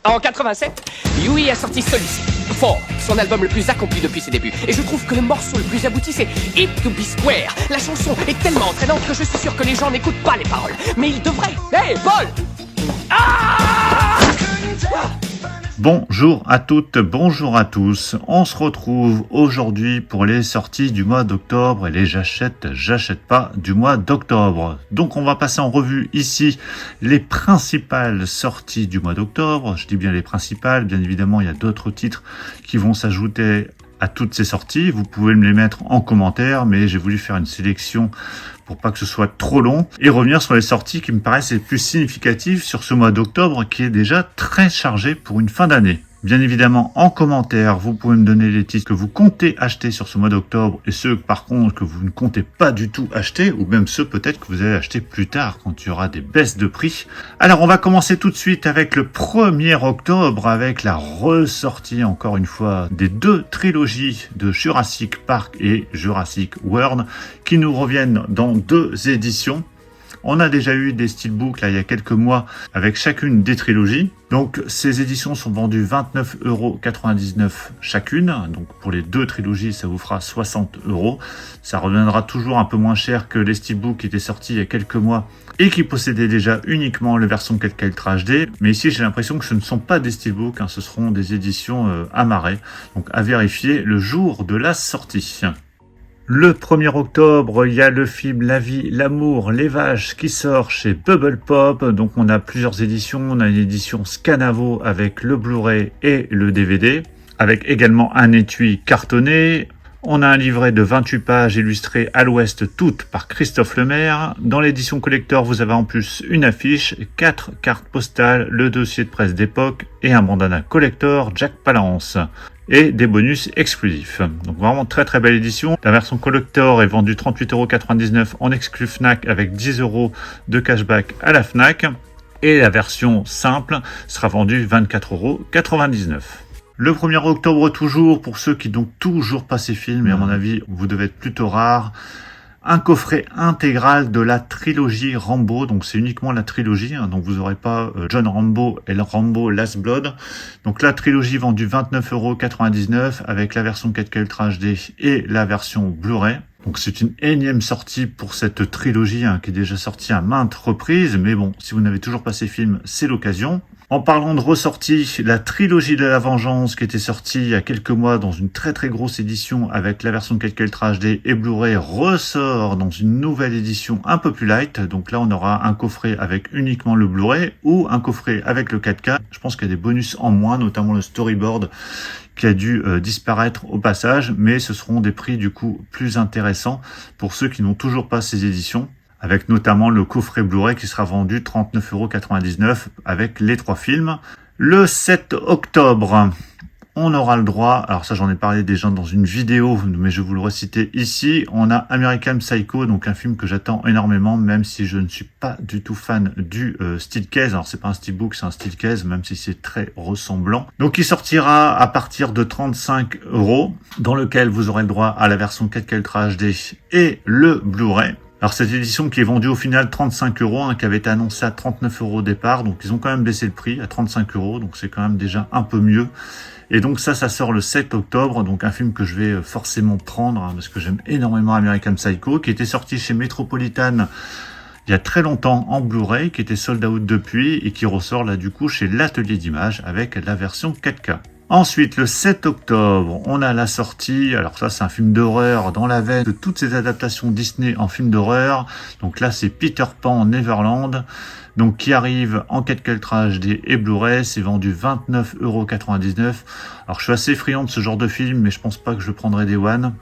En 87, Yui a sorti celui-ci, Four, son album le plus accompli depuis ses débuts. Et je trouve que le morceau le plus abouti, c'est Hip to be Square. La chanson est tellement entraînante que je suis sûr que les gens n'écoutent pas les paroles. Mais ils devraient. Hey, Paul! Bonjour à toutes, bonjour à tous. On se retrouve aujourd'hui pour les sorties du mois d'octobre et les j'achète pas du mois d'octobre. Donc on va passer en revue ici les principales sorties du mois d'octobre. Je dis bien les principales, bien évidemment il y a d'autres titres qui vont s'ajouter à toutes ces sorties. Vous pouvez me les mettre en commentaire, mais j'ai voulu faire une sélection pour pas que ce soit trop long et revenir sur les sorties qui me paraissent les plus significatives sur ce mois d'octobre qui est déjà très chargé pour une fin d'année. Bien évidemment, en commentaire, vous pouvez me donner les titres que vous comptez acheter sur ce mois d'octobre et ceux, par contre, que vous ne comptez pas du tout acheter ou même ceux peut-être que vous allez acheter plus tard quand il y aura des baisses de prix. Alors, on va commencer tout de suite avec le 1er octobre avec la ressortie, encore une fois, des deux trilogies de Jurassic Park et Jurassic World qui nous reviennent dans deux éditions. On a déjà eu des steelbooks là il y a quelques mois avec chacune des trilogies. Donc ces éditions sont vendues 29,99€ chacune. Donc pour les deux trilogies, ça vous fera 60€. Ça reviendra toujours un peu moins cher que les steelbooks qui étaient sortis il y a quelques mois et qui possédaient déjà uniquement la version 4K Ultra HD. Mais ici, j'ai l'impression que ce ne sont pas des steelbooks, ce seront des éditions amarrées. Donc à vérifier le jour de la sortie. Le 1er octobre, il y a le film La vie, l'amour, les vaches qui sort chez Bubble Pop. Donc on a plusieurs éditions. On a une édition Scanavo avec le Blu-ray et le DVD, avec également un étui cartonné. On a un livret de 28 pages illustré à l'ouest toutes par Christophe Lemaire. Dans l'édition collector, vous avez en plus une affiche, 4 cartes postales, le dossier de presse d'époque et un bandana collector Jack Palance. Et des bonus exclusifs. Donc vraiment très très belle édition. La version collector est vendue 38,99€ en exclu Fnac avec 10€ de cashback à la Fnac. Et la version simple sera vendue 24,99€. Le 1er octobre toujours, pour ceux qui n'ont toujours pas ces films, et à mon avis vous devez être plutôt rare, un coffret intégral de la trilogie Rambo, donc c'est uniquement la trilogie, donc vous n'aurez pas John Rambo et le Rambo Last Blood. Donc la trilogie vendue 29,99€ avec la version 4K Ultra HD et la version Blu-ray. Donc c'est une énième sortie pour cette trilogie qui est déjà sortie à maintes reprises, mais bon, si vous n'avez toujours pas ces films, c'est l'occasion. En parlant de ressortie, la trilogie de la vengeance qui était sortie il y a quelques mois dans une très très grosse édition avec la version 4K Ultra HD et Blu-ray ressort dans une nouvelle édition un peu plus light. Donc là on aura un coffret avec uniquement le Blu-ray ou un coffret avec le 4K. Je pense qu'il y a des bonus en moins, notamment le storyboard qui a dû disparaître au passage, mais ce seront des prix du coup plus intéressants pour ceux qui n'ont toujours pas ces éditions, avec notamment le coffret Blu-ray qui sera vendu 39,99€ avec les 3 films. Le 7 octobre, on aura le droit, alors ça j'en ai parlé déjà dans une vidéo, mais je vais vous le reciter ici, on a American Psycho, donc un film que j'attends énormément, même si je ne suis pas du tout fan du steelcase. Alors c'est pas un steelbook, c'est un steelcase, même si c'est très ressemblant. Donc il sortira à partir de 35€, dans lequel vous aurez le droit à la version 4K Ultra HD et le Blu-ray. Alors cette édition qui est vendue au final 35€, qui avait été annoncée à 39€ au départ, donc ils ont quand même baissé le prix à 35€, donc c'est quand même déjà un peu mieux. Et donc ça sort le 7 octobre, donc un film que je vais forcément prendre, parce que j'aime énormément American Psycho, qui était sorti chez Metropolitan il y a très longtemps en Blu-ray, qui était sold out depuis, et qui ressort là du coup chez l'Atelier d'Images avec la version 4K. Ensuite, le 7 octobre, on a la sortie, alors ça c'est un film d'horreur dans la veine de toutes ces adaptations Disney en film d'horreur. Donc là c'est Peter Pan Neverland, donc qui arrive en 4K Ultra HD et Blu-ray, c'est vendu 29,99€. Alors je suis assez friand de ce genre de film, mais je pense pas que je le prendrai Day One.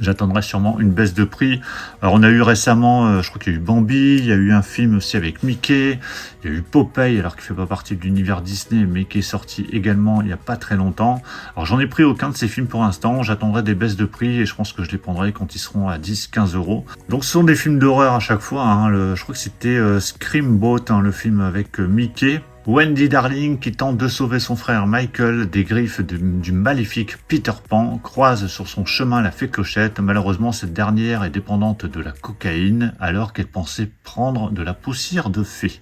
J'attendrai sûrement une baisse de prix. Alors on a eu récemment, je crois qu'il y a eu Bambi, il y a eu un film aussi avec Mickey, il y a eu Popeye, alors qu'il fait pas partie de l'univers Disney, mais qui est sorti également il y a pas très longtemps. Alors j'en ai pris aucun de ces films pour l'instant, j'attendrai des baisses de prix et je pense que je les prendrai quand ils seront à 10-15€. Donc ce sont des films d'horreur à chaque fois, je crois que c'était Screamboat, le film avec Mickey. Wendy Darling, qui tente de sauver son frère Michael des griffes du maléfique Peter Pan, croise sur son chemin la fée Clochette. Malheureusement, cette dernière est dépendante de la cocaïne alors qu'elle pensait prendre de la poussière de fée.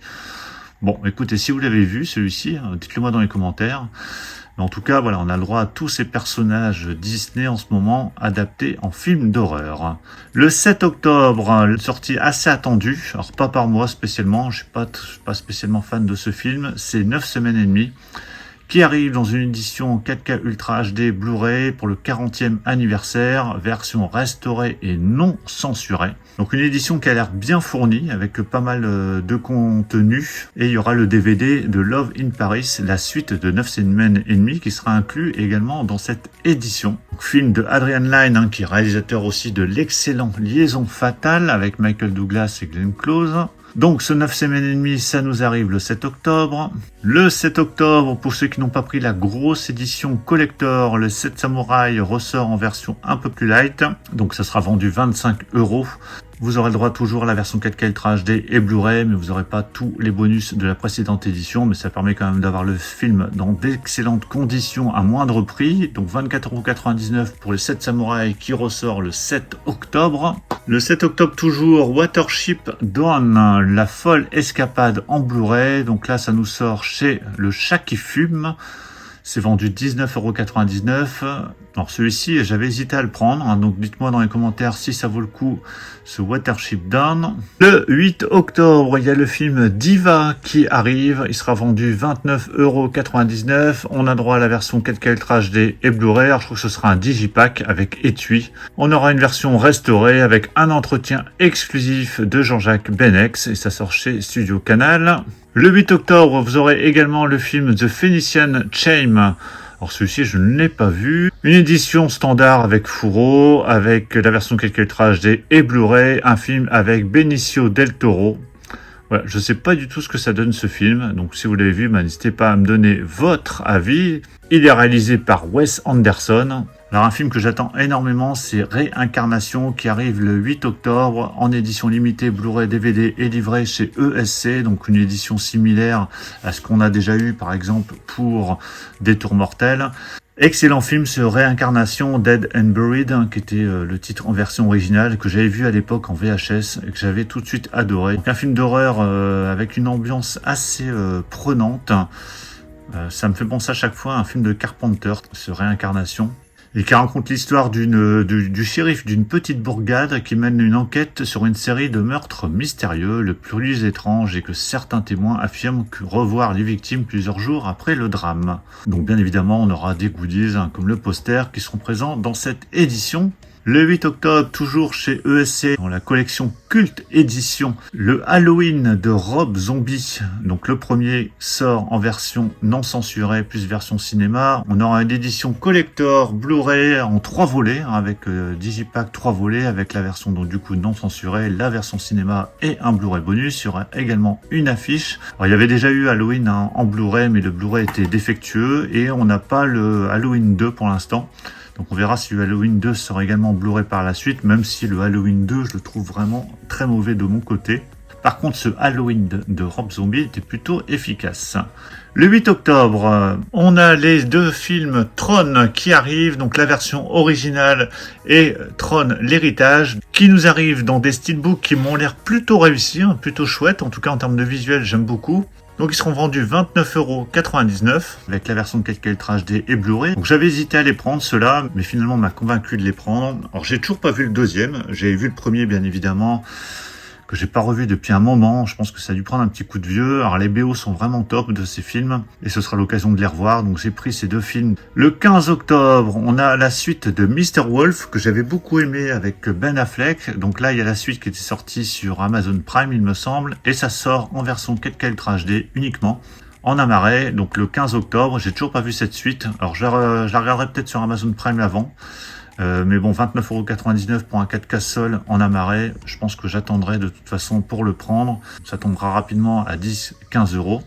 Bon, écoutez, si vous l'avez vu, celui-ci, dites-le moi dans les commentaires. Mais en tout cas, voilà, on a le droit à tous ces personnages Disney en ce moment adaptés en film d'horreur. Le 7 octobre, une sortie assez attendue, alors pas par moi spécialement, je suis pas spécialement fan de ce film, c'est 9 semaines et demie, qui arrive dans une édition 4K Ultra HD Blu-ray pour le 40e anniversaire, version restaurée et non censurée. Donc une édition qui a l'air bien fournie, avec pas mal de contenu. Et il y aura le DVD de Love in Paris, la suite de 9 semaines et demie, qui sera inclus également dans cette édition. Donc, film de Adrian Lyne, qui est réalisateur aussi de l'excellent Liaison Fatale, avec Michael Douglas et Glenn Close. Donc ce 9 semaines et demie, ça nous arrive le 7 octobre. Le 7 octobre, pour ceux qui n'ont pas pris la grosse édition collector, le 7 Samouraï ressort en version un peu plus light. Donc ça sera vendu 25 €. Vous aurez le droit toujours à la version 4K Ultra HD et Blu-ray, mais vous n'aurez pas tous les bonus de la précédente édition, mais ça permet quand même d'avoir le film dans d'excellentes conditions à moindre prix. Donc 24,99 € pour le 7 Samouraï qui ressort le 7 octobre. Le 7 octobre toujours, Watership Down, la folle escapade en Blu-ray. Donc là, ça nous sort chez Le Chat qui fume. C'est vendu 19,99 €. Alors celui-ci, j'avais hésité à le prendre, donc dites-moi dans les commentaires si ça vaut le coup, ce Watership Down. Le 8 octobre, il y a le film Diva qui arrive, il sera vendu 29,99 €. On a droit à la version 4K Ultra HD et Blu-ray, alors je trouve que ce sera un digipack avec étui. On aura une version restaurée avec un entretien exclusif de Jean-Jacques Benex, et ça sort chez Studio Canal. Le 8 octobre, vous aurez également le film The Phoenician Chain. Alors celui-ci, je ne l'ai pas vu. Une édition standard avec fourreau, avec la version 4K Ultra HD et Blu-ray. Un film avec Benicio del Toro. Voilà, je ne sais pas du tout ce que ça donne ce film. Donc si vous l'avez vu, n'hésitez pas à me donner votre avis. Il est réalisé par Wes Anderson. Alors un film que j'attends énormément, c'est Réincarnation, qui arrive le 8 octobre en édition limitée Blu-ray DVD et livré chez ESC, donc une édition similaire à ce qu'on a déjà eu par exemple pour Détour mortel. Excellent film sur Réincarnation, Dead and Buried, qui était le titre en version originale, que j'avais vu à l'époque en VHS et que j'avais tout de suite adoré. Donc un film d'horreur avec une ambiance assez prenante. Ça me fait penser à chaque fois à un film de Carpenter, ce Réincarnation. Et qui raconte l'histoire du shérif d'une petite bourgade qui mène une enquête sur une série de meurtres mystérieux, le plus étrange, et que certains témoins affirment que revoir les victimes plusieurs jours après le drame. Donc bien évidemment, on aura des goodies comme le poster qui seront présents dans cette édition. Le 8 octobre, toujours chez ESC, dans la collection Culte Édition, le Halloween de Rob Zombie. Donc le premier sort en version non censurée plus version cinéma. On aura une édition collector Blu-ray en 3 volets, avec Digipack 3 volets, avec la version donc du coup non censurée, la version cinéma et un Blu-ray bonus. Il y aura également une affiche. Alors il y avait déjà eu Halloween en Blu-ray, mais le Blu-ray était défectueux et on n'a pas le Halloween 2 pour l'instant. Donc on verra si le Halloween 2 sera également Blu-ray par la suite, même si le Halloween 2, je le trouve vraiment très mauvais de mon côté. Par contre, ce Halloween de Rob Zombie était plutôt efficace. Le 8 octobre, on a les 2 films Tron qui arrivent, donc la version originale et Tron l'héritage, qui nous arrivent dans des steelbooks qui m'ont l'air plutôt réussis, plutôt chouettes, en tout cas en termes de visuel, j'aime beaucoup. Donc ils seront vendus 29,99 € avec la version 4K Ultra HD et Blu-ray. Donc j'avais hésité à les prendre ceux-là, mais finalement on m'a convaincu de les prendre. Alors j'ai toujours pas vu le deuxième, j'ai vu le premier bien évidemment, que j'ai pas revu depuis un moment. Je pense que ça a dû prendre un petit coup de vieux. Alors les BO sont vraiment top de ces films et ce sera l'occasion de les revoir. Donc j'ai pris ces 2 films. Le 15 octobre, on a la suite de Mr. Wolf que j'avais beaucoup aimé avec Ben Affleck. Donc là, il y a la suite qui était sortie sur Amazon Prime, il me semble, et ça sort en version 4K Ultra HD uniquement. En amarré, donc le 15 octobre, j'ai toujours pas vu cette suite. Alors je la regarderai peut-être sur Amazon Prime avant. Mais bon, 29,99 € pour un 4K Sol en amarré, je pense que j'attendrai de toute façon pour le prendre. Ça tombera rapidement à 10-15 €.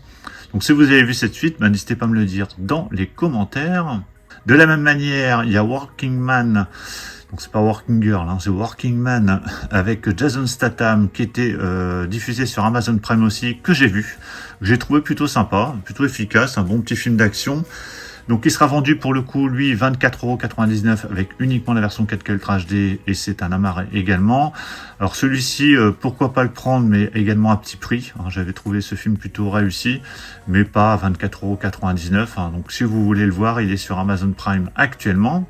Donc si vous avez vu cette suite, n'hésitez pas à me le dire dans les commentaires. De la même manière, il y a Working Man. Donc c'est pas Working Girl, c'est Working Man avec Jason Statham qui était diffusé sur Amazon Prime aussi, que j'ai vu. J'ai trouvé plutôt sympa, plutôt efficace, un bon petit film d'action. Donc il sera vendu pour le coup, lui, 24,99 € avec uniquement la version 4K Ultra HD et c'est un amarré également. Alors celui-ci, pourquoi pas le prendre, mais également à petit prix. J'avais trouvé ce film plutôt réussi, mais pas à 24,99 €. Donc si vous voulez le voir, il est sur Amazon Prime actuellement.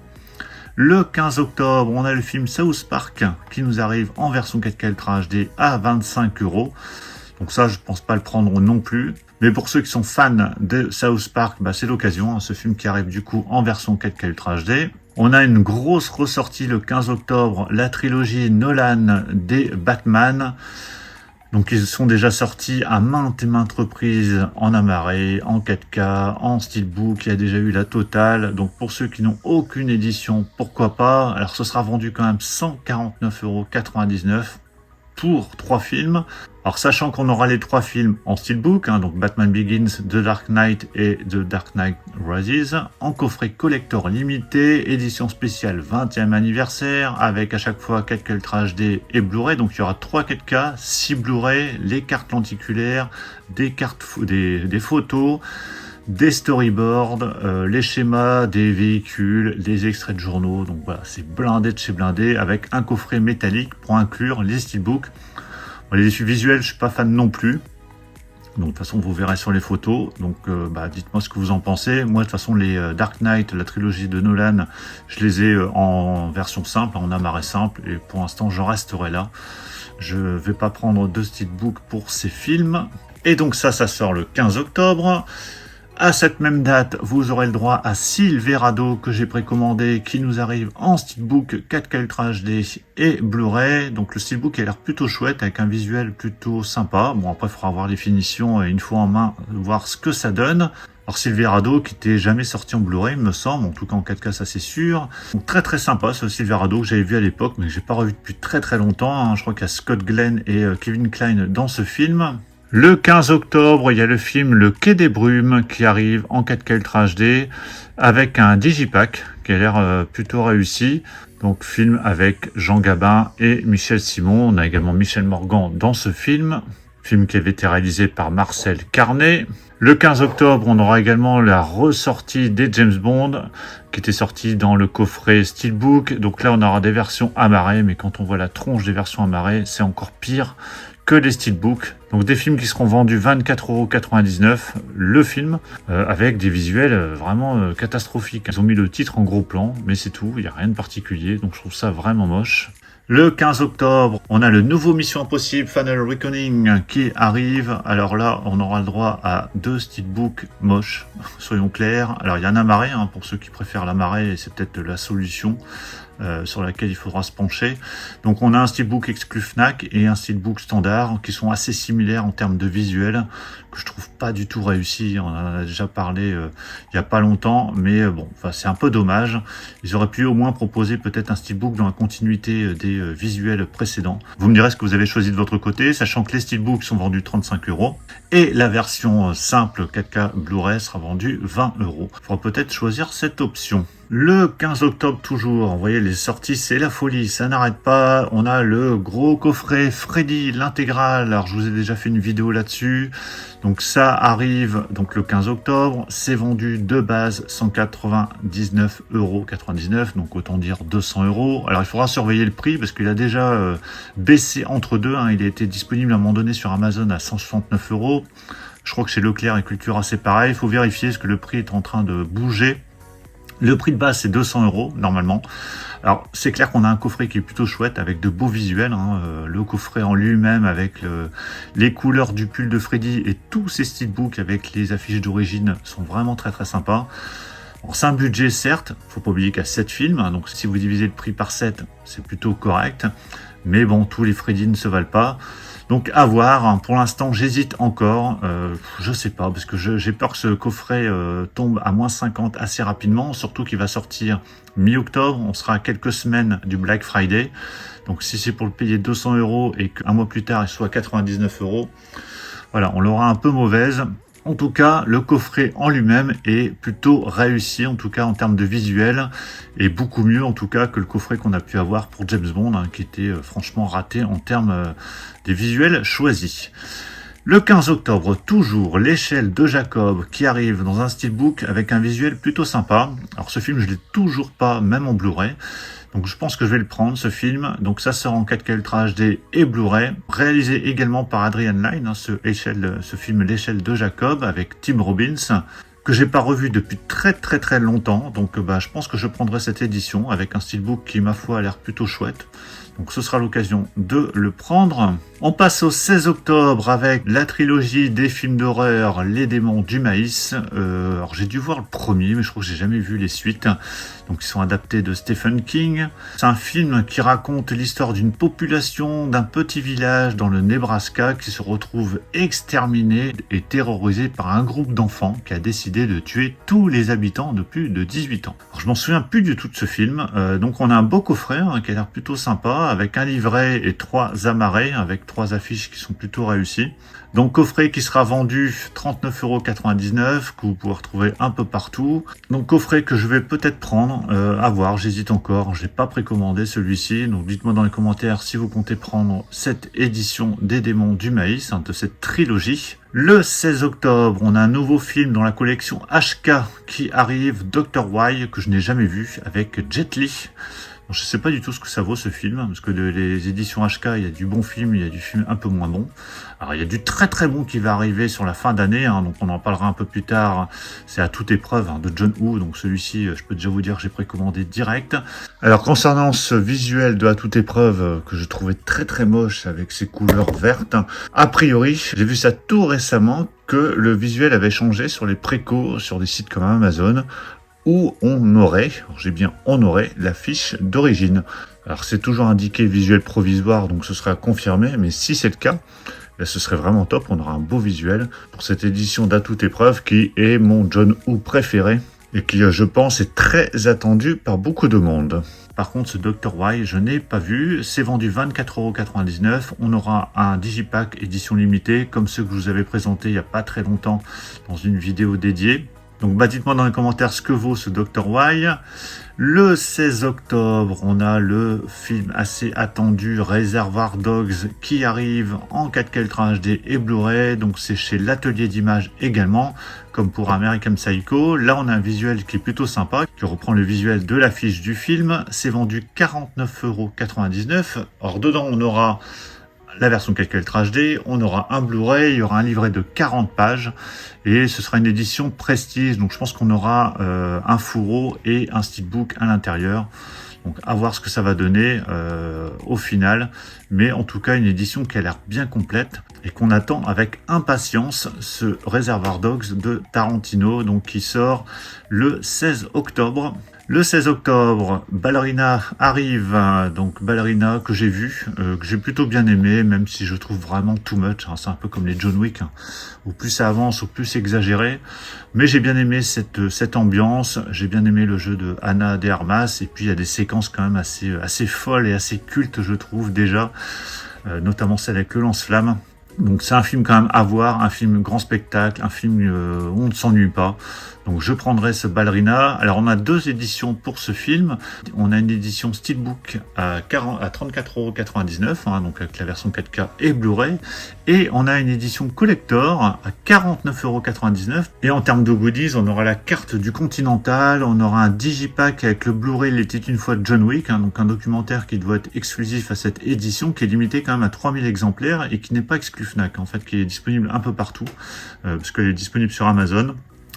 Le 15 octobre, on a le film South Park qui nous arrive en version 4K Ultra HD à 25 €. Donc ça, je pense pas le prendre non plus. Mais pour ceux qui sont fans de South Park, c'est l'occasion. Ce film qui arrive du coup en version 4K Ultra HD. On a une grosse ressortie le 15 octobre, la trilogie Nolan des Batman. Donc ils sont déjà sortis à maintes et maintes reprises en amarré, en 4K, en steelbook, il y a déjà eu la totale. Donc pour ceux qui n'ont aucune édition, pourquoi pas. Alors ce sera vendu quand même 149,99 € pour 3 films. Alors sachant qu'on aura les 3 films en steelbook, donc Batman Begins, The Dark Knight et The Dark Knight Rises, en coffret collector limité, édition spéciale 20e anniversaire, avec à chaque fois 4K Ultra HD et Blu-ray. Donc il y aura 3 4K, 6 Blu-ray, les cartes lenticulaires, des photos, des storyboards, les schémas des véhicules, les extraits de journaux. Donc voilà, c'est blindé de chez blindé, avec un coffret métallique pour inclure les steelbooks. Les effets visuels, je suis pas fan non plus. Donc de toute façon, vous verrez sur les photos. Donc dites-moi ce que vous en pensez. Moi, de toute façon, les Dark Knight, la trilogie de Nolan, je les ai en version simple, en amarré simple. Et pour l'instant, j'en resterai là. Je vais pas prendre de steelbook pour ces films. Et donc ça sort le 15 octobre. À cette même date, vous aurez le droit à Silverado que j'ai précommandé, qui nous arrive en steelbook 4K Ultra HD et Blu-ray. Donc le steelbook a l'air plutôt chouette, avec un visuel plutôt sympa. Bon, après il faudra voir les finitions une fois en main, voir ce que ça donne. Alors Silverado qui n'était jamais sorti en Blu-ray, il me semble, en tout cas en 4K, ça c'est sûr. Donc très très sympa ce Silverado que j'avais vu à l'époque, mais que j'ai pas revu depuis très très longtemps. Je crois qu'il y a Scott Glenn et Kevin Kline dans ce film. Le 15 octobre, il y a le film Le Quai des Brumes qui arrive en 4K Ultra HD avec un digipack qui a l'air plutôt réussi. Donc film avec Jean Gabin et Michel Simon. On a également Michel Morgan dans ce film. Film qui avait été réalisé par Marcel Carnet. Le 15 octobre, on aura également la ressortie des James Bond qui était sortie dans le coffret Steelbook. Donc là, on aura des versions amarrées, mais quand on voit la tronche des versions amarrées, c'est encore pire que les steelbooks. Donc des films qui seront vendus 24,99 €, le film, avec des visuels vraiment catastrophiques. Ils ont mis le titre en gros plan, mais c'est tout, il n'y a rien de particulier, donc je trouve ça vraiment moche. Le 15 octobre, on a le nouveau Mission Impossible Final Reckoning qui arrive. Alors là, on aura le droit à 2 steelbooks moches, soyons clairs. Alors il y a un amarré, pour ceux qui préfèrent l'amarré, et c'est peut-être la solution sur laquelle il faudra se pencher. Donc on a un steelbook exclu Fnac et un steelbook standard qui sont assez similaires en termes de visuel, que je trouve pas du tout réussi. On en a déjà parlé il y a pas longtemps, mais c'est un peu dommage. Ils auraient pu au moins proposer peut-être un steelbook dans la continuité des visuels précédents. Vous me direz ce que vous avez choisi de votre côté, sachant que les steelbooks sont vendus 35 € et la version simple 4K Blu-ray sera vendue 20 €. Il faudra peut-être choisir cette option. Le 15 octobre toujours, vous voyez les sorties, c'est la folie, ça n'arrête pas. On a le gros coffret Freddy, l'intégrale. Alors je vous ai déjà fait une vidéo là-dessus. Donc ça arrive donc le 15 octobre, c'est vendu de base 199,99 €, donc autant dire 200 €. Alors il faudra surveiller le prix parce qu'il a déjà baissé entre deux. Il a été disponible à un moment donné sur Amazon à 169 €. Je crois que chez Leclerc et Cultura c'est pareil. Il faut vérifier parce que le prix est en train de bouger. Le prix de base c'est 200 € normalement. Alors c'est clair qu'on a un coffret qui est plutôt chouette avec de beaux visuels. Le coffret en lui-même avec les couleurs du pull de Freddy et tous ces steelbooks avec les affiches d'origine sont vraiment très très sympas. C'est un budget certes, faut pas oublier qu'il y a 7 films, donc si vous divisez le prix par 7, c'est plutôt correct. Mais bon, tous les Freddy ne se valent pas. Donc à voir, pour l'instant j'hésite encore, je sais pas, parce que j'ai peur que ce coffret tombe à moins 50 assez rapidement, surtout qu'il va sortir mi-octobre, on sera à quelques semaines du Black Friday, donc si c'est pour le payer 200 € et qu'un mois plus tard il soit 99 €, voilà, on l'aura un peu mauvaise. En tout cas, le coffret en lui-même est plutôt réussi, en tout cas en termes de visuel, et beaucoup mieux en tout cas que le coffret qu'on a pu avoir pour James Bond, qui était franchement raté en termes des visuels choisis. Le 15 octobre, toujours l'échelle de Jacob qui arrive dans un steelbook avec un visuel plutôt sympa. Alors ce film, je l'ai toujours pas, même en Blu-ray. Donc je pense que je vais le prendre, ce film. Donc ça sort en 4K Ultra HD et Blu-ray. Réalisé également par Adrian Lyne, ce film L'échelle de Jacob avec Tim Robbins, que j'ai pas revu depuis très longtemps. Donc je pense que je prendrai cette édition avec un steelbook qui, ma foi, a l'air plutôt chouette. Donc ce sera l'occasion de le prendre. On passe au 16 octobre avec la trilogie des films d'horreur Les démons du maïs. Alors j'ai dû voir le premier, mais je crois que j'ai jamais vu les suites. Donc ils sont adaptés de Stephen King. C'est un film qui raconte l'histoire d'une population d'un petit village dans le Nebraska qui se retrouve exterminé et terrorisé par un groupe d'enfants qui a décidé de tuer tous les habitants de plus de 18 ans. Alors je m'en souviens plus du tout de ce film. Donc on a un beau coffret qui a l'air plutôt sympa, avec un livret et 3 amarrés, avec 3 affiches qui sont plutôt réussies. Donc coffret qui sera vendu 39,99 €, que vous pouvez retrouver un peu partout. Donc coffret que je vais peut-être prendre, à voir, j'hésite encore, j'ai pas précommandé celui-ci. Donc dites-moi dans les commentaires si vous comptez prendre cette édition des démons du maïs, de cette trilogie. Le 16 octobre, on a un nouveau film dans la collection HK qui arrive, Dr. Y, que je n'ai jamais vu, avec Jet Li. Je ne sais pas du tout ce que ça vaut ce film, parce que les éditions HK, il y a du bon film, il y a du film un peu moins bon. Alors il y a du très bon qui va arriver sur la fin d'année, donc on en parlera un peu plus tard. C'est À toute épreuve de John Woo, donc celui-ci, je peux déjà vous dire que j'ai précommandé direct. Alors concernant ce visuel de À toute épreuve, que je trouvais très moche avec ses couleurs vertes, a priori, j'ai vu ça tout récemment, que le visuel avait changé sur les précos, sur des sites comme Amazon, où on aurait, l'affiche d'origine. Alors c'est toujours indiqué visuel provisoire, donc ce serait à confirmer, mais si c'est le cas, ce serait vraiment top, on aura un beau visuel pour cette édition d'À toute épreuve qui est mon John Woo préféré et qui, je pense, est très attendu par beaucoup de monde. Par contre, ce Dr. Y, je n'ai pas vu, c'est vendu 24,99 €. On aura un digipack édition limitée, comme ceux que je vous avais présenté il n'y a pas très longtemps dans une vidéo dédiée. Donc dites-moi dans les commentaires ce que vaut ce Dr. Y. Le 16 octobre, on a le film assez attendu Reservoir Dogs qui arrive en 4K Ultra HD et Blu-ray. Donc c'est chez l'Atelier d'Images également, comme pour American Psycho. Là on a un visuel qui est plutôt sympa, qui reprend le visuel de l'affiche du film. C'est vendu 49,99 €. Or dedans on aura la version 4K Ultra HD, on aura un Blu-ray, il y aura un livret de 40 pages et ce sera une édition prestige, donc je pense qu'on aura un fourreau et un steelbook à l'intérieur. Donc à voir ce que ça va donner au final, mais en tout cas une édition qui a l'air bien complète et qu'on attend avec impatience, ce Reservoir Dogs de Tarantino, donc qui sort le 16 octobre. Le 16 octobre, Ballerina arrive, donc Ballerina que j'ai vu, que j'ai plutôt bien aimé, même si je trouve vraiment too much, c'est un peu comme les John Wick, au plus ça avance, au plus c'est exagéré, mais j'ai bien aimé cette ambiance, j'ai bien aimé le jeu de Ana de Armas, et puis il y a des séquences quand même assez folles et assez cultes, je trouve déjà, notamment celle avec le lance-flamme. Donc c'est un film quand même à voir, un film grand spectacle, un film où on ne s'ennuie pas. Donc je prendrai ce Ballerina. Alors on a 2 éditions pour ce film. On a une édition Steelbook à 34,99 €, donc avec la version 4K et Blu-ray. Et on a une édition collector à 49,99 €. Et en termes de goodies, on aura la carte du Continental, on aura un digipack avec le Blu-ray Il était une fois de John Wick, donc un documentaire qui doit être exclusif à cette édition, qui est limité quand même à 3000 exemplaires et qui n'est pas exclu Fnac, en fait, qui est disponible un peu partout, parce qu'elle est disponible sur Amazon.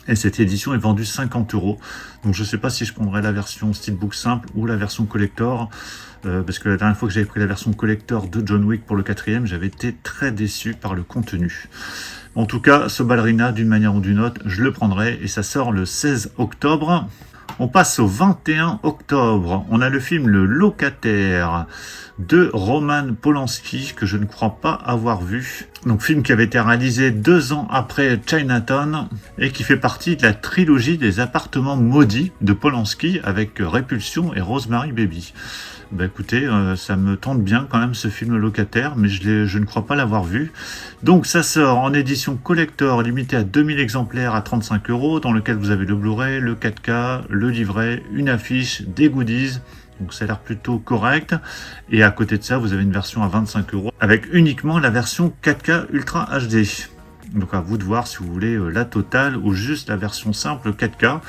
Et cette édition est vendue 50 €. Donc je ne sais pas si je prendrai la version Steelbook simple ou la version collector. Parce que la dernière fois que j'avais pris la version collector de John Wick pour le 4e, j'avais été très déçu par le contenu. En tout cas, ce Ballerina, d'une manière ou d'une autre, je le prendrai et ça sort le 16 octobre. On passe au 21 octobre. On a le film Le Locataire de Roman Polanski, que je ne crois pas avoir vu. Donc film qui avait été réalisé 2 ans après Chinatown et qui fait partie de la trilogie des appartements maudits de Polanski avec Répulsion et Rosemary Baby. Écoutez, ça me tente bien quand même ce film Locataire, mais je ne crois pas l'avoir vu. Donc ça sort en édition collector limitée à 2000 exemplaires à 35 €, dans lequel vous avez le Blu-ray, le 4K, le livret, une affiche, des goodies, donc ça a l'air plutôt correct. Et à côté de ça, vous avez une version à 25 € avec uniquement la version 4K Ultra HD. Donc à vous de voir si vous voulez la totale ou juste la version simple 4K.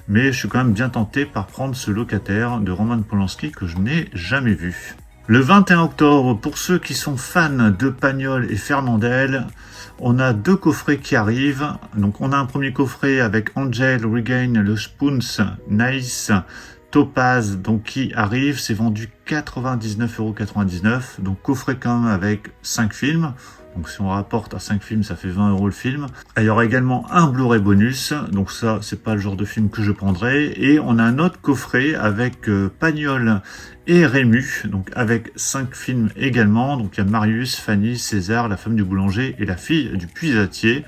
Mais je suis quand même bien tenté par prendre ce Locataire de Roman Polanski que je n'ai jamais vu. Le 21 octobre, pour ceux qui sont fans de Pagnol et Fernandel, on a 2 coffrets qui arrivent. Donc on a un premier coffret avec Angel, Regain, Le Spoons, Nice, Topaz, donc qui arrive. C'est vendu 99,99 €. Donc coffret quand même avec 5 films. Donc si on rapporte à 5 films, ça fait 20 € le film. Et il y aura également un Blu-ray bonus. Donc ça, c'est pas le genre de film que je prendrai. Et on a un autre coffret avec Pagnol et Rému. Donc avec 5 films également. Donc il y a Marius, Fanny, César, la femme du boulanger et la fille du puisatier.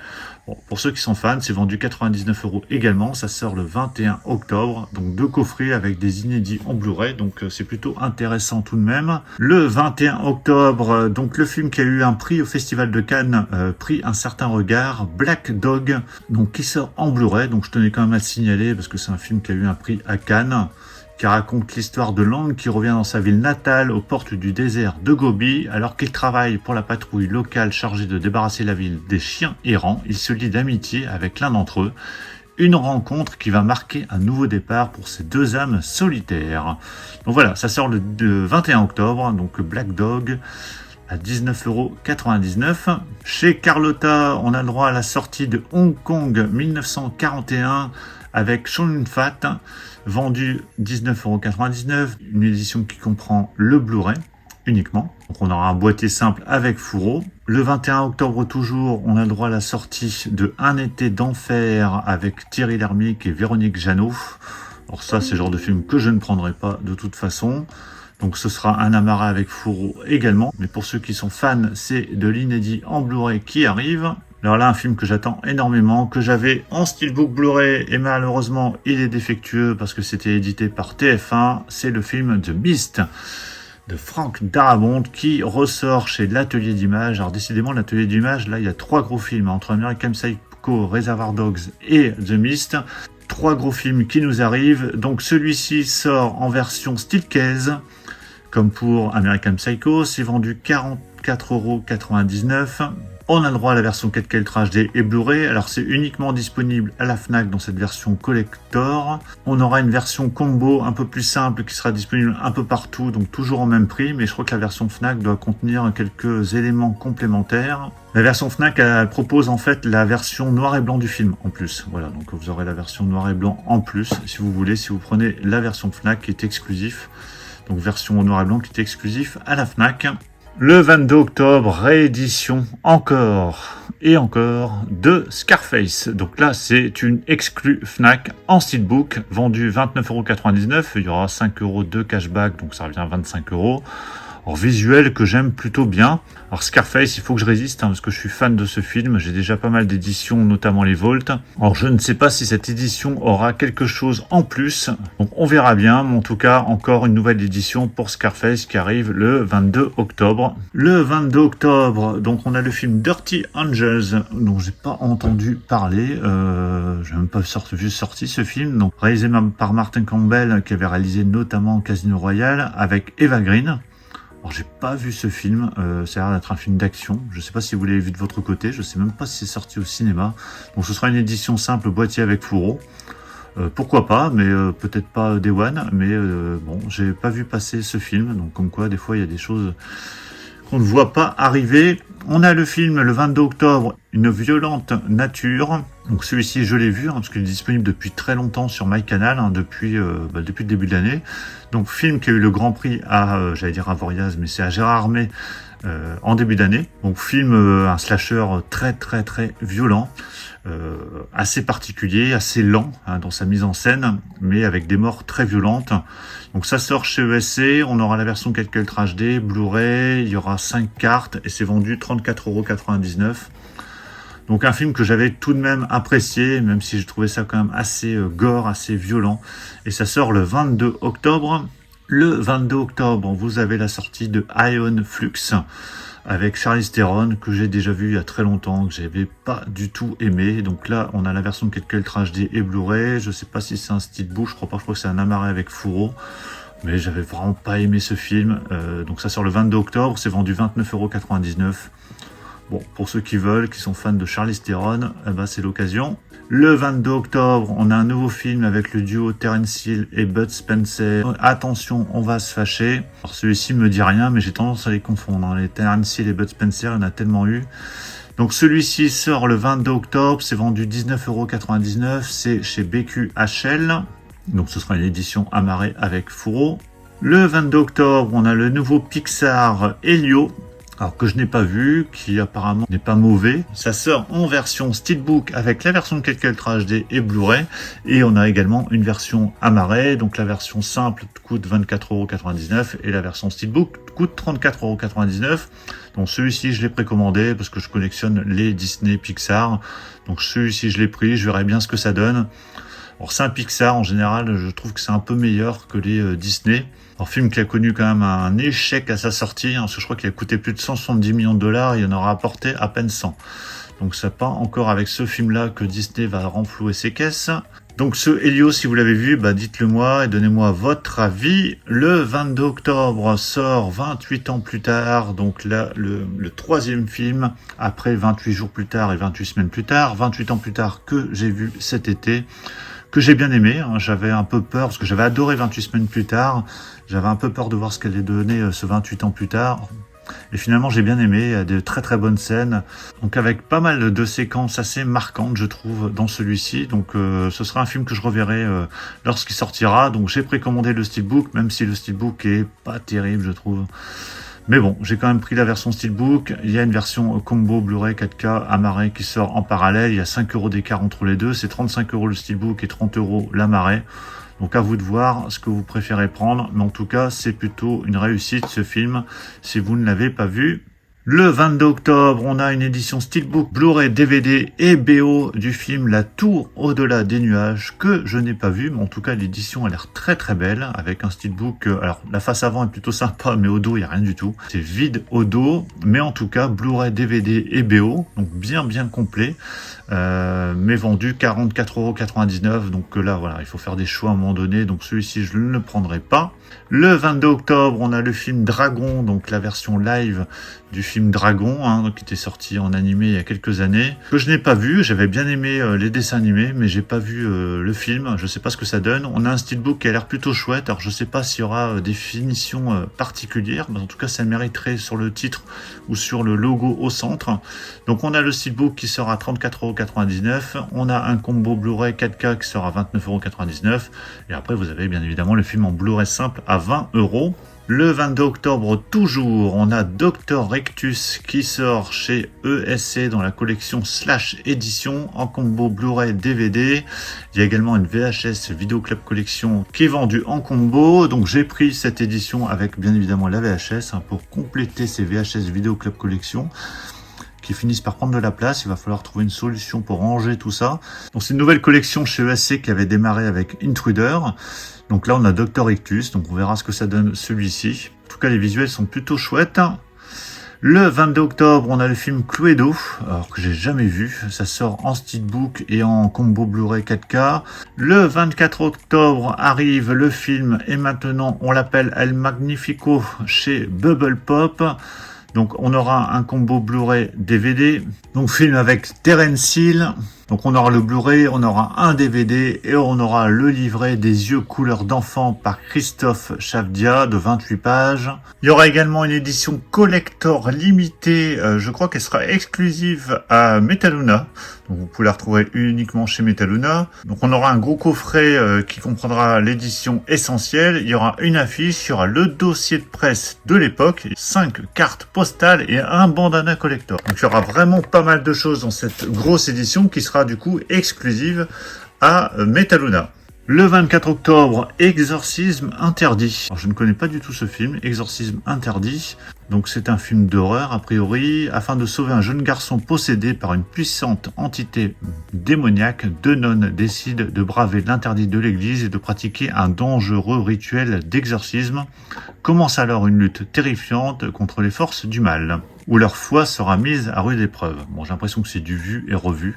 Bon, pour ceux qui sont fans, c'est vendu 99 € également. Ça sort le 21 octobre. Donc 2 coffrets avec des inédits en Blu-ray. Donc c'est plutôt intéressant tout de même. Le 21 octobre, donc le film qui a eu un prix au Festival de Cannes, prix Un certain regard, Black Dog, donc qui sort en Blu-ray. Donc je tenais quand même à le signaler parce que c'est un film qui a eu un prix à Cannes, qui raconte l'histoire de Lang qui revient dans sa ville natale aux portes du désert de Gobi. Alors qu'il travaille pour la patrouille locale chargée de débarrasser la ville des chiens errants, il se lie d'amitié avec l'un d'entre eux. Une rencontre qui va marquer un nouveau départ pour ces 2 âmes solitaires. Donc voilà, ça sort le 21 octobre, donc Black Dog à 19,99 €. Chez Carlotta, on a le droit à la sortie de Hong Kong 1941 avec Chow Yun-fat, vendu 19,99 €, une édition qui comprend le Blu-ray uniquement. Donc on aura un boîtier simple avec fourreau. Le 21 octobre toujours, on a le droit à la sortie de Un été d'enfer avec Thierry Lhermitte et Véronique Jeannot. Alors ça, c'est le genre de film que je ne prendrai pas de toute façon. Donc ce sera un amarré avec fourreau également. Mais pour ceux qui sont fans, c'est de l'inédit en Blu-ray qui arrive. Alors là, un film que j'attends énormément, que j'avais en steelbook Blu-ray et malheureusement il est défectueux parce que c'était édité par TF1, c'est le film The Mist de Frank Darabont qui ressort chez l'Atelier d'Images. Alors décidément, l'Atelier d'Images, là il y a 3 gros films entre American Psycho, Reservoir Dogs et The Mist. 3 gros films qui nous arrivent. Donc celui-ci sort en version Steelcase, comme pour American Psycho, c'est vendu 44,99 €. On a le droit à la version 4K Ultra HD et Blu-ray. Alors c'est uniquement disponible à la Fnac dans cette version collector. On aura une version combo un peu plus simple qui sera disponible un peu partout, donc toujours au même prix. Mais je crois que la version Fnac doit contenir quelques éléments complémentaires. La version Fnac, elle propose en fait la version noir et blanc du film en plus. Voilà, donc vous aurez la version noir et blanc en plus si vous voulez, si vous prenez la version Fnac qui est exclusif. Donc version noir et blanc qui est exclusif à la Fnac. Le 22 octobre, réédition encore et encore de Scarface. Donc là, c'est une exclue Fnac en steelbook, vendue 29,99 €. Il y aura 5 € de cashback, donc ça revient à 25 €. Alors, visuel que j'aime plutôt bien. Alors Scarface, il faut que je résiste parce que je suis fan de ce film. J'ai déjà pas mal d'éditions, notamment les Volt. Alors je ne sais pas si cette édition aura quelque chose en plus. Donc on verra bien. Mais en tout cas, encore une nouvelle édition pour Scarface qui arrive le 22 octobre. Le 22 octobre, donc on a le film Dirty Angels, dont j'ai pas entendu parler. J'ai même pas vu sorti ce film. Donc réalisé par Martin Campbell, qui avait réalisé notamment Casino Royale avec Eva Green. Alors j'ai pas vu ce film, ça a l'air d'être un film d'action, je sais pas si vous l'avez vu de votre côté, je sais même pas si c'est sorti au cinéma. Donc ce sera une édition simple, boîtier avec fourreau. Pourquoi pas, mais peut-être pas Day One, mais bon, j'ai pas vu passer ce film, donc comme quoi des fois il y a des choses qu'on ne voit pas arriver. On a le film le 22 octobre, Une violente nature. Donc celui-ci je l'ai vu, parce qu'il est disponible depuis très longtemps sur MyCanal, depuis le début de l'année. Donc film qui a eu le Grand Prix à, j'allais dire à Voriaz, mais c'est à Gérard Armé en début d'année. Donc film, un slasher très très très violent, assez particulier, assez lent dans sa mise en scène, mais avec des morts très violentes. Donc ça sort chez ESC, on aura la version 4K Ultra HD, Blu-ray, il y aura 5 cartes et c'est vendu 34,99 €. Donc un film que j'avais tout de même apprécié, même si je trouvais ça quand même assez gore, assez violent. Et ça sort le 22 octobre. Le 22 octobre, vous avez la sortie de Ion Flux avec Charlize Theron, que j'ai déjà vu il y a très longtemps, que j'avais pas du tout aimé. Donc là, on a la version 4K Ultra HD et Blu-ray. Je sais pas si c'est un steelbook, je crois que c'est un amarré avec fourreau. mais j'avais vraiment pas aimé ce film. Donc ça sort le 22 octobre, c'est vendu 29,99 €. Bon, pour ceux qui veulent, qui sont fans de Charlize Theron, eh ben c'est l'occasion. Le 22 octobre, on a un nouveau film avec le duo Terence Hill et Bud Spencer. Attention, on va se fâcher. Alors celui-ci me dit rien, mais j'ai tendance à les confondre, hein. Les Terence Hill et Bud Spencer, il y en a tellement eu. Donc celui-ci sort le 22 octobre, c'est vendu 19,99 €, c'est chez BQHL. Donc ce sera une édition amarrée avec fourreau. Le 22 octobre, on a le nouveau Pixar Helio, alors que je n'ai pas vu, qui apparemment n'est pas mauvais. Ça sort en version Steelbook avec la version 4K Ultra HD et Blu-ray. Et on a également une version amarrée, donc la version simple coûte 24,99 € et la version Steelbook coûte 34,99 €. Donc celui-ci, je l'ai précommandé parce que je collectionne les Disney Pixar. Donc celui-ci, je l'ai pris, je verrai bien ce que ça donne. Alors c'est un Pixar, en général, je trouve que c'est un peu meilleur que les Disney. Alors film qui a connu quand même un échec à sa sortie, hein, parce que je crois qu'il a coûté plus de 170 millions de dollars, et il en aura apporté à peine 100. Donc c'est pas encore avec ce film-là que Disney va renflouer ses caisses. Donc ce Helio, si vous l'avez vu, dites-le moi et donnez-moi votre avis. Le 22 octobre sort 28 ans plus tard, donc là le troisième film, après 28 jours plus tard et 28 semaines plus tard, 28 ans plus tard que j'ai vu cet été, que j'ai bien aimé, hein. J'avais un peu peur, parce que j'avais adoré 28 semaines plus tard, j'avais un peu peur de voir ce qu'allait donner ce 28 ans plus tard. Et finalement, j'ai bien aimé, il y a de très très bonnes scènes, donc avec pas mal de séquences assez marquantes, je trouve, dans celui-ci. Donc ce sera un film que je reverrai lorsqu'il sortira. Donc j'ai précommandé le Steelbook, même si le Steelbook est pas terrible, je trouve. Mais bon, j'ai quand même pris la version Steelbook. Il y a une version combo Blu-ray 4K amarrée qui sort en parallèle. Il y a 5 € d'écart entre les deux. C'est 35 € le Steelbook et 30 € l'amarrée. Donc à vous de voir ce que vous préférez prendre. Mais en tout cas, c'est plutôt une réussite ce film, si vous ne l'avez pas vu. Le 22 octobre, on a une édition Steelbook, Blu-ray, DVD et BO du film La Tour au-delà des nuages, que je n'ai pas vu, mais en tout cas l'édition a l'air très très belle, avec un Steelbook, alors la face avant est plutôt sympa, mais au dos il n'y a rien du tout, c'est vide au dos, mais en tout cas Blu-ray, DVD et BO, donc bien complet, mais vendu 44,99 €, donc là voilà, il faut faire des choix à un moment donné, donc celui-ci je ne le prendrai pas. Le 22 octobre, on a le film Dragon, donc la version live du film Dragon, hein, qui était sorti en animé il y a quelques années, que je n'ai pas vu. J'avais bien aimé les dessins animés, mais j'ai pas vu le film. Je sais pas ce que ça donne. On a un steelbook qui a l'air plutôt chouette. Alors je sais pas s'il y aura des finitions particulières, mais en tout cas ça mériterait sur le titre ou sur le logo au centre. Donc on a le steelbook qui sera à 34,99 €. On a un combo Blu-ray 4K qui sera à 29,99 €. Et après vous avez bien évidemment le film en Blu-ray simple à 20 €. Le 22 octobre, toujours, on a Dr Rectus qui sort chez ESC dans la collection Slash Édition en combo Blu-ray DVD. Il y a également une VHS Video Club Collection qui est vendue en combo. Donc j'ai pris cette édition avec bien évidemment la VHS pour compléter ces VHS Video Club Collection qui finissent par prendre de la place. Il va falloir trouver une solution pour ranger tout ça. Donc c'est une nouvelle collection chez ESC qui avait démarré avec Intruder. Donc là, on a Dr Rectus, donc on verra ce que ça donne celui-ci. En tout cas, les visuels sont plutôt chouettes. Le 22 octobre, on a le film Cluedo, alors que j'ai jamais vu. Ça sort en steelbook et en combo Blu-ray 4K. Le 24 octobre arrive le film, et maintenant on l'appelle El Magnifico chez Bubble Pop. Donc on aura un combo Blu-ray DVD, donc film avec Terence Hill. Donc on aura le Blu-ray, on aura un DVD et on aura le livret des yeux couleur d'enfant par Christophe Chavdia de 28 pages. Il y aura également une édition collector limitée, je crois qu'elle sera exclusive à Metaluna. Donc vous pouvez la retrouver uniquement chez Metaluna. Donc on aura un gros coffret qui comprendra l'édition essentielle. Il y aura une affiche, il y aura le dossier de presse de l'époque, 5 cartes postales et un bandana collector. Donc il y aura vraiment pas mal de choses dans cette grosse édition qui sera du coup exclusive à Metaluna. Le 24 octobre, Exorcisme interdit. Alors, je ne connais pas du tout ce film, Exorcisme interdit. Donc c'est un film d'horreur a priori. Afin de sauver un jeune garçon possédé par une puissante entité démoniaque, deux nonnes décident de braver l'interdit de l'église et de pratiquer un dangereux rituel d'exorcisme. Commence alors une lutte terrifiante contre les forces du mal, où leur foi sera mise à rude épreuve. Bon, j'ai l'impression que c'est du vu et revu.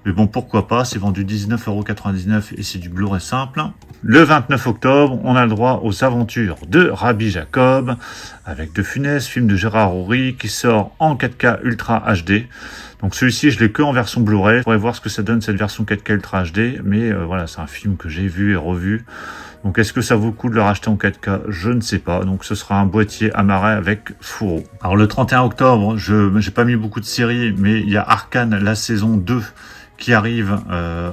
Mais bon, pourquoi pas, c'est vendu 19,99 € et c'est du Blu-ray simple. Le 29 octobre, on a le droit aux aventures de Rabbi Jacob, avec De Funès, film de Gérard Houry, qui sort en 4K Ultra HD. Donc celui-ci, je l'ai que en version Blu-ray. Je pourrais voir ce que ça donne cette version 4K Ultra HD, mais voilà, c'est un film que j'ai vu et revu. Donc est-ce que ça vaut le coup de le racheter en 4K? Je ne sais pas. Donc ce sera un boîtier amarré avec fourreau. Alors le 31 octobre, j'ai pas mis beaucoup de séries, mais il y a Arcane, la saison 2, qui arrive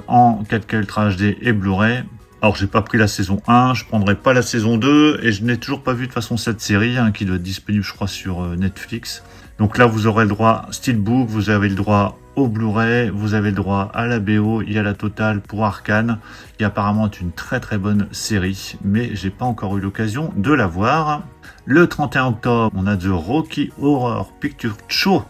en 4K Ultra HD et Blu-ray. Alors j'ai pas pris la saison 1, je prendrai pas la saison 2, et je n'ai toujours pas vu de toute façon cette série, qui doit être disponible je crois sur Netflix. Donc là vous aurez le droit Steelbook, vous avez le droit au Blu-ray, vous avez le droit à la BO, il y a la totale pour Arcane, qui apparemment est une très très bonne série, mais j'ai pas encore eu l'occasion de la voir. Le 31 octobre, on a The Rocky Horror Picture Show,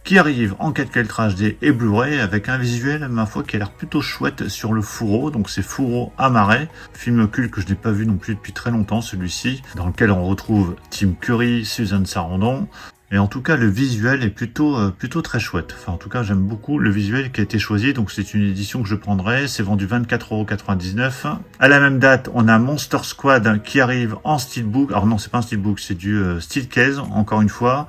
qui arrive en 4K Ultra HD et Blu-ray avec un visuel, ma foi, qui a l'air plutôt chouette sur le fourreau. Donc c'est Fourreau à Marais, film culte que je n'ai pas vu non plus depuis très longtemps, celui-ci, dans lequel on retrouve Tim Curry, Susan Sarandon. Et en tout cas, le visuel est plutôt très chouette. Enfin, en tout cas, j'aime beaucoup le visuel qui a été choisi. Donc, c'est une édition que je prendrai. C'est vendu 24,99 €. À la même date, on a Monster Squad qui arrive en steelbook. Alors non, c'est pas un steelbook, c'est du steelcase, encore une fois.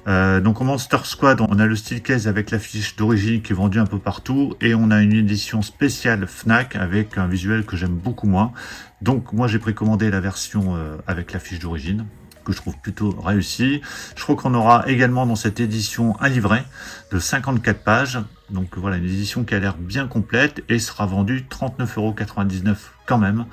Donc, en Monster Squad, on a le steelcase avec l'affiche d'origine qui est vendue un peu partout. Et on a une édition spéciale Fnac avec un visuel que j'aime beaucoup moins. Donc, moi, j'ai précommandé la version avec l'affiche d'origine, que je trouve plutôt réussi. Je crois qu'on aura également dans cette édition un livret de 54 pages. Donc voilà, une édition qui a l'air bien complète et sera vendue 39,99 € quand même.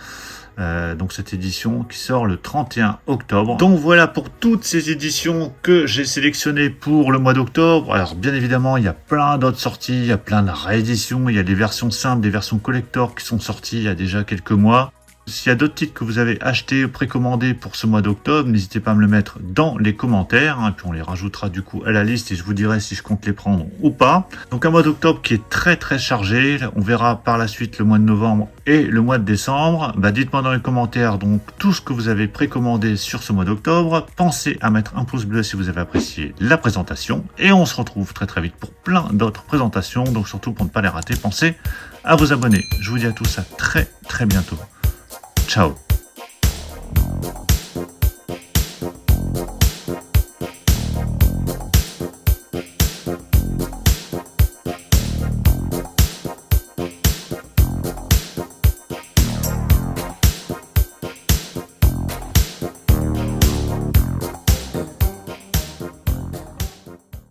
Donc cette édition qui sort le 31 octobre. Donc voilà pour toutes ces éditions que j'ai sélectionnées pour le mois d'octobre. Alors bien évidemment, il y a plein d'autres sorties, il y a plein de rééditions, il y a des versions simples, des versions collector qui sont sorties il y a déjà quelques mois. S'il y a d'autres titres que vous avez achetés ou précommandés pour ce mois d'octobre, n'hésitez pas à me le mettre dans les commentaires, puis on les rajoutera du coup à la liste et je vous dirai si je compte les prendre ou pas. Donc un mois d'octobre qui est très très chargé, on verra par la suite le mois de novembre et le mois de décembre. Dites-moi dans les commentaires donc tout ce que vous avez précommandé sur ce mois d'octobre. Pensez à mettre un pouce bleu si vous avez apprécié la présentation et on se retrouve très très vite pour plein d'autres présentations, donc surtout pour ne pas les rater, pensez à vous abonner. Je vous dis à tous à très très bientôt. Ciao.